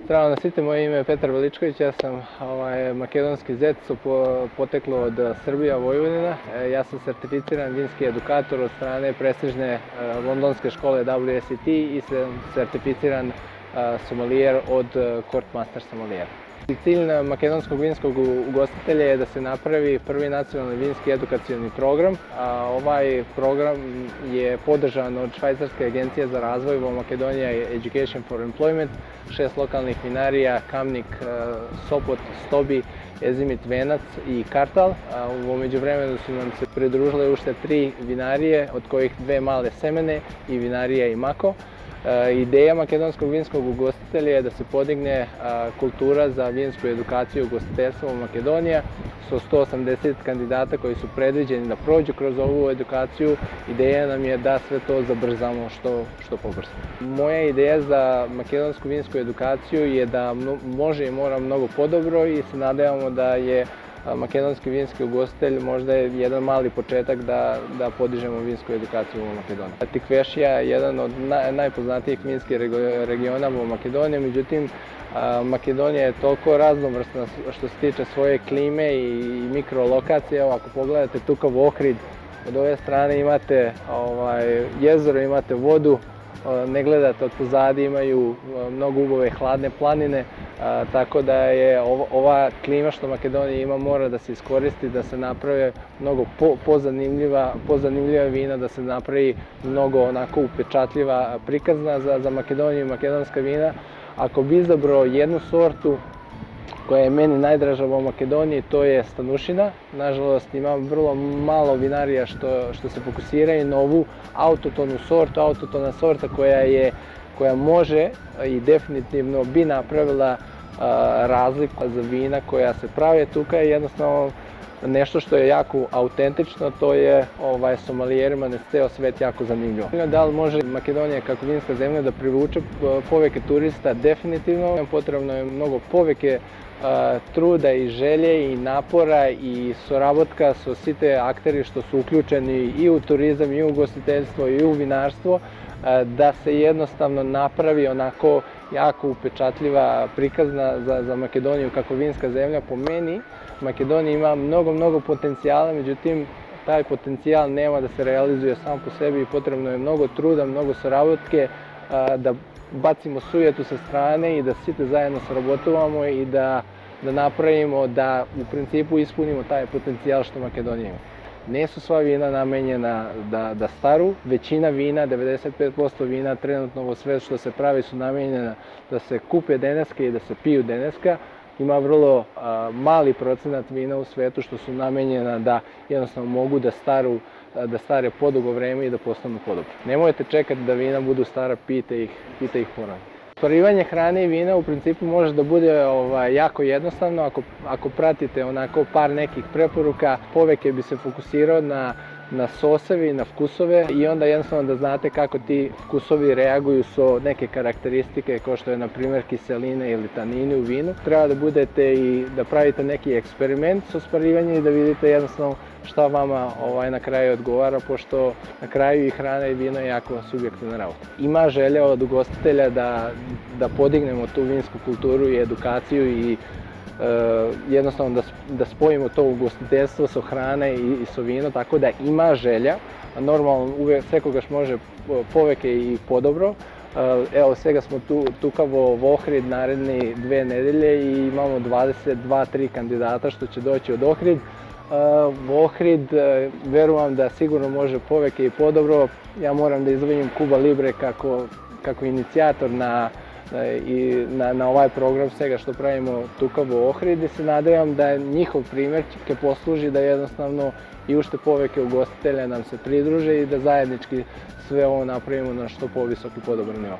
Zdravo na svite, moje ime je Petar Veličković, ja sam makedonski zet, poteklo od Srbija, Vojvodina. Ja sam certificiran vinski edukator od strane prestižne londonske škole WSET i sam certificiran somelijer od Court Master Sommelier. Cilj makedonskog vinskog ugostitelja je da se napravi prvi nacionalni vinski edukacioni program. Ovaj program je podržan od Švajcarske agencije za razvoj Makedonija Education for Employment, 6 lokalnih vinarija, Kamnik, Sopot, Stobi, Ezimit, Venac i Kartal. U međuvremenu su nam se pridružile ušte 3 vinarije, od kojih 2 male semene i vinarija i Mako. Ideja makedonskog vinskog ugostitelja je da se podigne kultura za vinsku edukaciju ugostiteljstva u Makedoniji. Su 180 kandidata koji su predviđeni da prođu kroz ovu edukaciju. Ideja nam je da sve to zabrzamo što pobrzo. Moja ideja za makedonsku vinsku edukaciju je da može i mora mnogo podobro i se nadevamo da je makedonski vinski ugostitelj možda je jedan mali početak da podižemo vinsku edukaciju u Makedoniji. Tikvešija je jedan od najpoznatijih vinskih regiona u Makedoniji, međutim Makedonija je toliko raznovrsna što se tiče svoje klime i mikrolokacije. Ako pogledate tukav Ohrid, od ove strane imate jezero, imate vodu, ne gledate od pozadi, imaju mnogo ubove hladne planine, tako da je ova klima što Makedonija ima mora da se iskoristi, da se naprave mnogo pozanimljiva vina, da se napravi mnogo onako upečatljiva prikazna za Makedoniju i makedonska vina. Ako bi izabrao jednu sortu koja je meni najdraža u Makedoniji, to je Stanušina. Nažalost, imam vrlo malo vinarija što se fokusiraju na ovu autotonu sortu, autotona sorta koja može i definitivno bi napravila razliku za vina koja se prave tuka i jednostavno nešto što je jako autentično, to je somelijerima na ceo svet jako zanimljivo. Da li može Makedonija kako vinska zemlja da privuče poveke turista? Definitivno. Potrebno je mnogo poveke truda i želje i napora i sorabotka su svi te akteri što su uključeni i u turizam i u ugostiteljstvo i u vinarstvo, da se jednostavno napravi onako jako upečatljiva prikazna za Makedoniju kako vinska zemlja. Po meni Makedonija ima mnogo potencijala, međutim taj potencijal nema da se realizuje sam po sebi i potrebno je mnogo truda, mnogo sorabotke, da bacimo sujetu sa strane i da svi te zajedno sarabotovamo i da napravimo da u principu ispunimo taj potencijal što Makedonija ima. Ne su sva vina namenjena da staru, većina vina, 95% vina trenutno u sve što se pravi su namenjena da se kupe deneska i da se piju deneska. Ima vrlo mali procenat vina u svetu što su namenjena da jednostavno mogu da stare podugo vreme i da postanu podobne. Nemojte čekati da vina budu stara, pijte ih ponovno. Ostvarivanje hrane i vina u principu može da bude jako jednostavno ako pratite onako par nekih preporuka. Poveke bi se fokusirao na sosevi, na vkusove i onda jednostavno da znate kako ti vkusovi reaguju su neke karakteristike kao što je na primjer kiseline ili tanini u vinu. Treba da budete i da pravite neki eksperiment s ostvarivanjem i da vidite jednostavno šta vama na kraju odgovara, pošto na kraju i hrana i vino je jako subjektivna nauka. Ima želja od ugostitelja da podignemo tu vinsku kulturu i edukaciju i jednostavno da spojimo to ugostiteljstvo sa hrane i sa vino, tako da ima želja. Normalno uvijek svekogaš može poveke i podobro. Evo svega smo tukavo v Ohrid naredne 2 nedelje i imamo 22-3 kandidata što će doći od Ohrid. Ohrid, verujem da sigurno može poveke i podobro. Ja moram da izdvojim Cuba Libre kako inicijator na ovaj program svega što pravimo tukavo Ohrid i se nadajem da njihov primjer će posluži da jednostavno i ušte poveke ugostitelja nam se pridruže i da zajednički sve ovo napravimo na što povisoki podobran nivo.